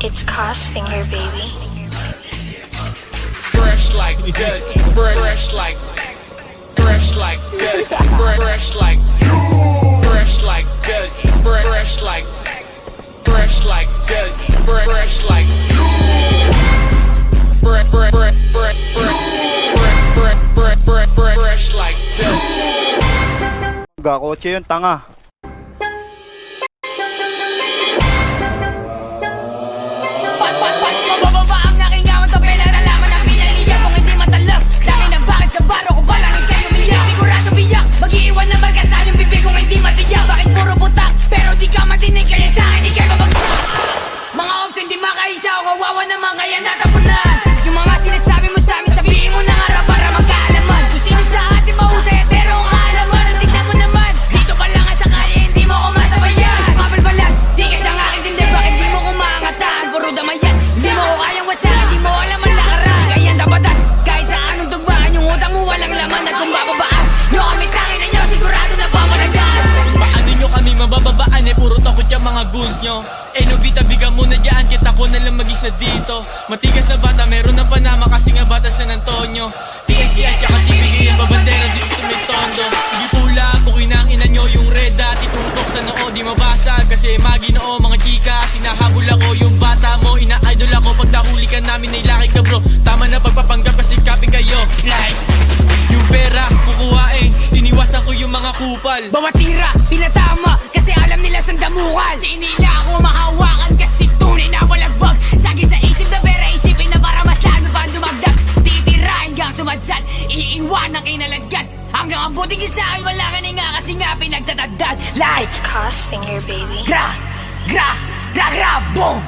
It's Cosfinger, baby. Fresh like that, fresh like that, fresh like that, fresh like that, fresh like that, fresh like that, fresh like that, fresh like that. Gakotse yun, tanga. Mababa ang nakingawan to pela nalaman ang pinaliyan kung hindi matalab. Dami na bakit sa baro ko balangin kayo umiyak. Sigurado biyak, mag-iiwan na marka sa yung bibig kung hindi matiyak. Bakit puro butak, pero di ka matinig kaya sa akin di kayo mabagsak. Mga ops hindi makaisa o kawawa naman kaya natapunan. Yung mga sinasabi mo sa amin sabihin mo na nga para magkaalaman. Kung sino sa atin mahusay pero ang kaalaman ang tignan mo naman. Dito pa lang sa kanya hindi mo ko masabayan. Mabalbalan, di ka sa akin din bakit di mo ko maangatan. Puro damayan, hindi mo ko kayang wasakin. Di mo alam ang lakaran, kaya dabatan. Kahit sa anong tugmaan, yung utang mo walang laman. At kung bababaan, yung kami tangin na nyo sigurado na pamalagaan. Paano nyo kami mabababaan eh puro takot yung mga goons nyo. Eh no bitabigan muna dyan kita ko nalang mag-isa dito. Matigas na bata meron na Panama kasi nga bata San Antonio. TSD at saka TBK ang babandera dito sa may tondo. Sige pula, bukin ang ina nyo yung red at itutok sa noo di mabasag. Kasi maginoo mga chika, sinahabol ako yung bata mo. Ina-idol ako pag nahuli ka namin ay laki ka bro. Tama na pagpapanggap kasi copy kayo. Like yung pera, kukuhain, iniwasan ko yung mga kupal. Bawat tira, pinatama, kasi alam nila saan damukan. Di nila ako mahawakan kasi tunay na walagbag. Sagi sa isip na pera, isipin na para mas lalo pa dumagdag. Titira hanggang sumadsad, iiwan ang kinalagkat. Hanggang ang buting isa ay wala ka nga kasi nga pinagtatagdad. Like, It's Cosfinger, baby. gra, boom.